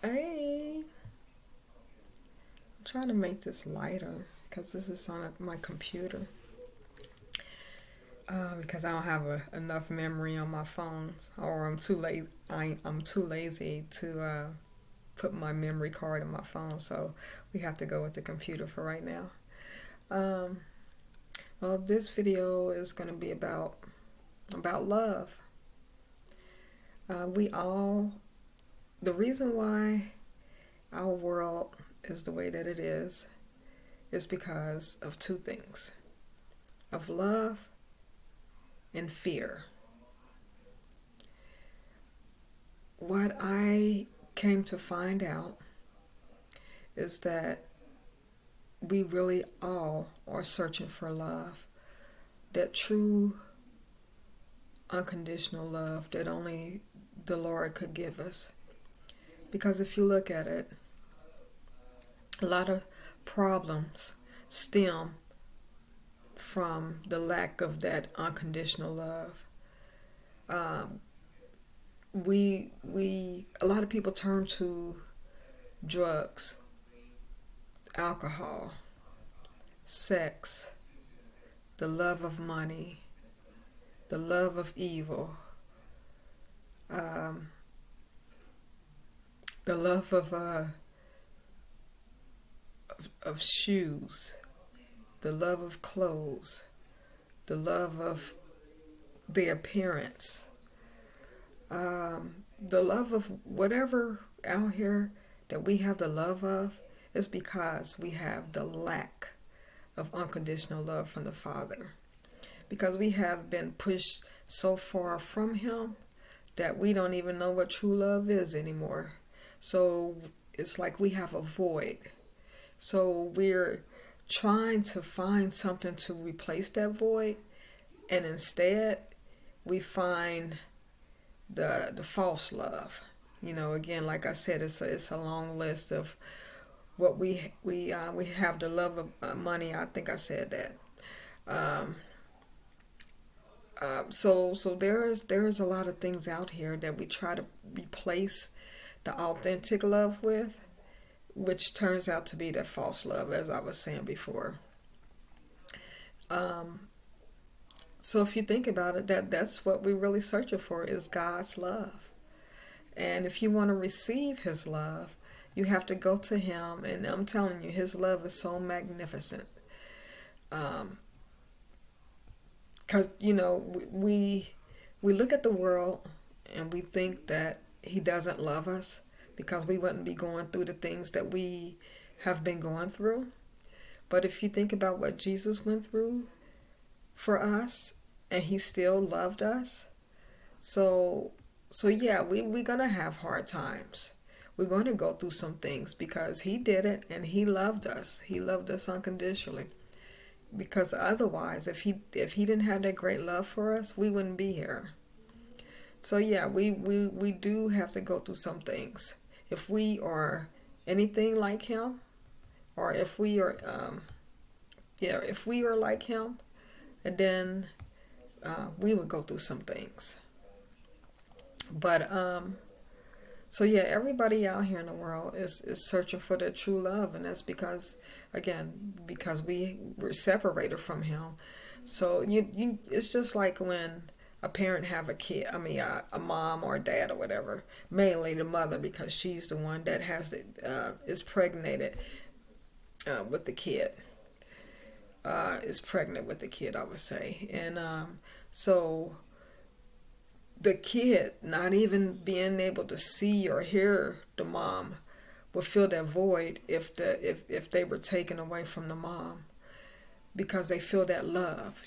Hey, I'm trying to make this lighter because this is on my computer. Because I don't have enough memory on my phones, or I'm too late. I'm too lazy to put my memory card in my phone, so we have to go with the computer for right now. Um, well, this video is going to be about love. We all the reason why our world is the way that it is because of two things: of love and fear. What I came to find out is that we really all are searching for love, that true unconditional love that only the Lord could give us. Because if you look at it, a lot of problems stem from the lack of that unconditional love. Um, a lot of people turn to drugs, alcohol, sex, the love of money, the love of evil, um, the love of shoes, the love of clothes, the love of the appearance, the love of whatever out here that we have the love of is because we have the lack of unconditional love from the Father. Because we have been pushed so far from Him that we don't even know what true love is anymore. So it's like we have a void. So we're trying to find something to replace that void, and instead we find the false love. Again, like I said, it's a long list of what we have the love of money. I think I said that. Um, so there's a lot of things out here that we try to replace the authentic love with, which turns out to be that false love, as I was saying before. Um, so if you think about it, that's what we're really searching for is God's love. And if you want to receive His love, you have to go to Him. And I'm telling you, His love is so magnificent. Um, Because, we look at the world and we think that He doesn't love us because we wouldn't be going through the things that we have been going through. But if you think about what Jesus went through for us, and He still loved us, so yeah, we're gonna have hard times. We're going to go through some things because He did it and He loved us. He loved us unconditionally. Because otherwise, if he didn't have that great love for us, we wouldn't be here. So yeah, we do have to go through some things. If we are anything like Him, or if we are like Him, and then we would go through some things. But so yeah, everybody out here in the world is searching for their true love, and that's because, again, because we were separated from Him. So it's just like when a parent have a kid. I mean, a mom or a dad or whatever. Mainly the mother, because she's the one that is pregnated with the kid. Is pregnant with the kid, I would say, and so the kid not even being able to see or hear the mom would fill that void if they were taken away from the mom, because they feel that love,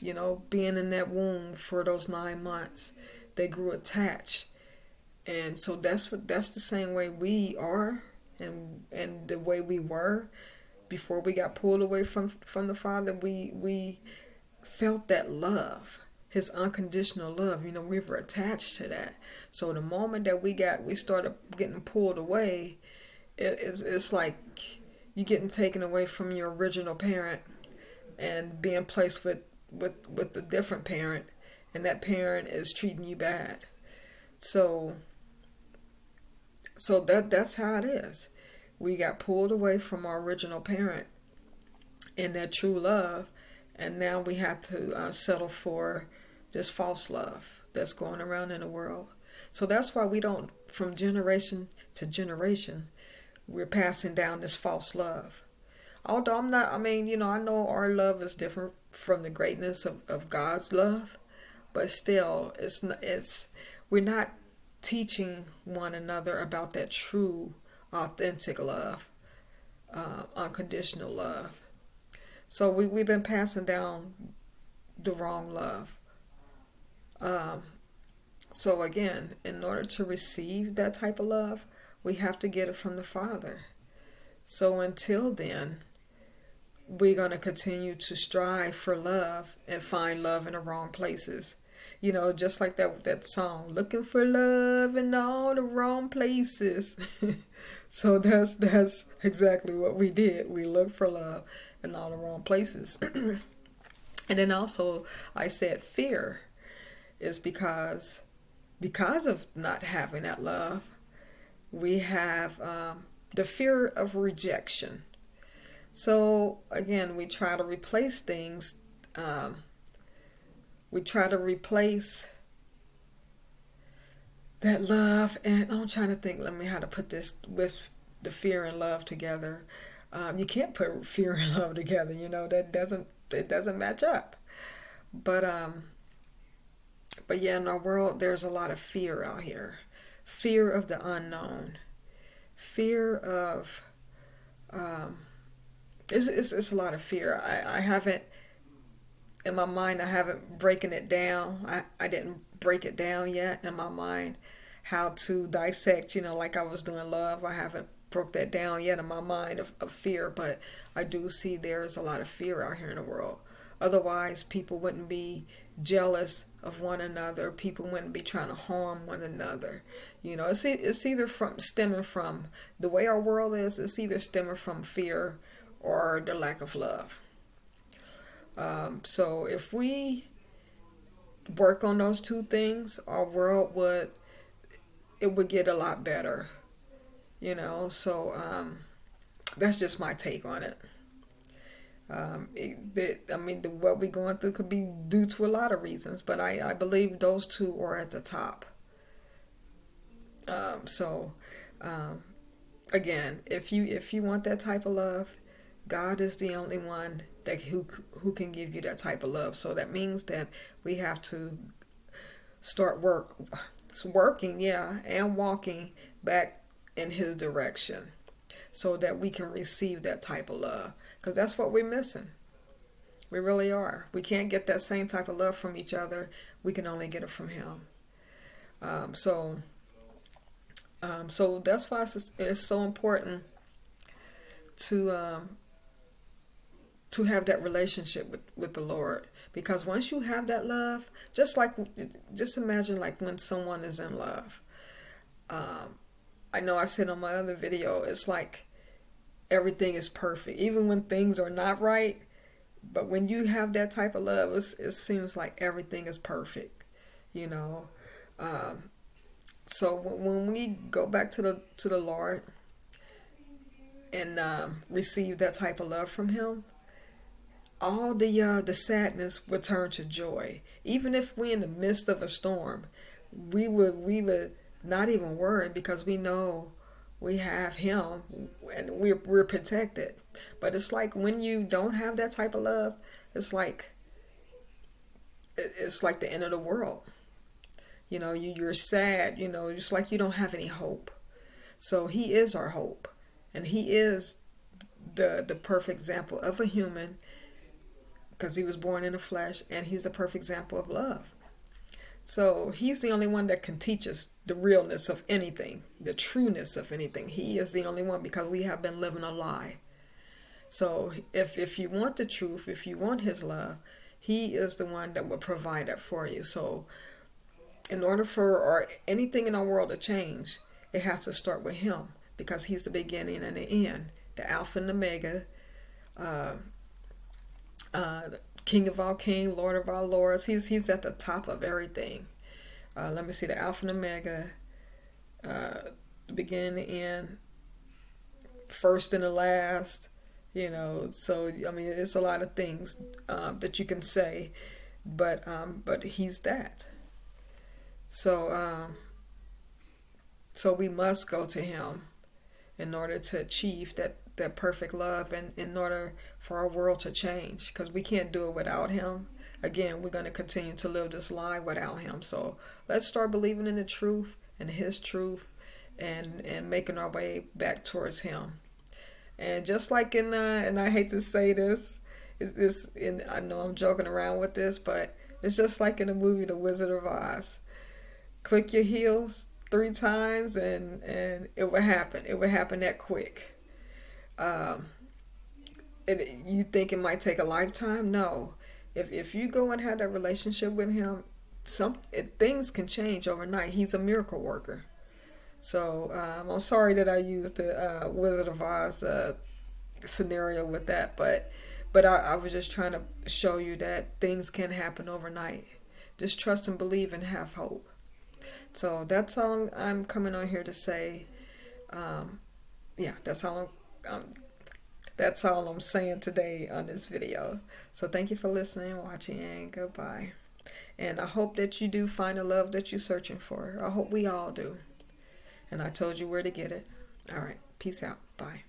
being in that womb for those 9 months, they grew attached. And so that's the same way we are, and the way we were before we got pulled away from the Father. We felt that love, His unconditional love. We were attached to that. So the moment that we started getting pulled away, it's like you getting taken away from your original parent and being placed with a different parent, and that parent is treating you bad. So So that's how it is. We got pulled away from our original parent and that true love, and now we have to settle for this false love that's going around in the world. So that's why we don't, from generation to generation, we're passing down this false love. Although I'm not, I mean, I know our love is different from the greatness of God's love, but still, we're not teaching one another about that true, authentic love, unconditional love. So we've been passing down the wrong love. Um, so again, in order to receive that type of love, we have to get it from the Father. So until then, we're going to continue to strive for love and find love in the wrong places. Just like that song, looking for love in all the wrong places. So that's exactly what we did. We looked for love in all the wrong places. And then also I said fear is because of not having that love, we have the fear of rejection. So again, we try to replace things. We try to replace that love, and I'm trying to think. Let me how to put this with the fear and love together. You can't put fear and love together. That doesn't match up. But yeah, in our world, there's a lot of fear out here. Fear of the unknown. Fear of it's a lot of fear. I haven't in my mind. I haven't breaking it down. I didn't break it down yet in my mind. How to dissect, like I was doing love. I haven't broke that down yet in my mind of fear, but I do see there's a lot of fear out here in the world. Otherwise, people wouldn't be jealous of one another. People wouldn't be trying to harm one another. It's either stemming from the way our world is. It's either stemming from fear or the lack of love. So if we work on those two things, our world would get a lot better. So that's just my take on it. What we're going through could be due to a lot of reasons, but I believe those two are at the top. So again, if you want that type of love, God is the only one who can give you that type of love. So that means that we have to start working, and walking back in His direction, so that we can receive that type of love. Because that's what we're missing. We really are. We can't get that same type of love from each other. We can only get it from Him. So that's why it's so important to have that relationship with the Lord. Because once you have that love, just imagine like when someone is in love. I know I said on my other video, it's like everything is perfect, even when things are not right. But when you have that type of love, it seems like everything is perfect, So when we go back to the Lord and receive that type of love from Him, all the sadness will turn to joy. Even if we're in the midst of a storm, we would not even worry, because we know we have Him and we're protected. But it's like when you don't have that type of love, it's like the end of the world. You're sad. It's like you don't have any hope. So He is our hope, and He is the perfect example of a human, because He was born in the flesh, and He's the perfect example of love. So He's the only one that can teach us the realness of anything, the trueness of anything. He is the only one, because we have been living a lie. So if you want the truth, if you want His love, He is the one that will provide it for you. So in order for anything in our world to change, it has to start with Him, because He's the beginning and the end, the Alpha and the Omega, King of all kings, Lord of all lords. He's at the top of everything. Let me see, the Alpha and Omega, the begin, the end, first and the last. So I mean, it's a lot of things that you can say, but he's that. So so we must go to him in order to achieve that perfect love, and in order for our world to change, because we can't do it without him. Again, we're going to continue to live this lie without him. So let's start believing in the truth and his truth, and making our way back towards him. And just like and I hate to say this, is this, and I know I'm joking around with this, but it's just like in the movie The Wizard of Oz. Click your heels 3 times, and it would happen. It would happen that quick. Um, you think it might take a lifetime? No. If you go and have that relationship with him, things can change overnight. He's a miracle worker. So I'm sorry that I used the Wizard of Oz scenario with that, but I was just trying to show you that things can happen overnight. Just trust and believe and have hope. So that's all I'm coming on here to say. Yeah, that's all I'm saying today on this video. So thank you for listening, watching, and goodbye. And I hope that you do find the love that you're searching for. I hope we all do. And I told you where to get it. All right. Peace out. Bye.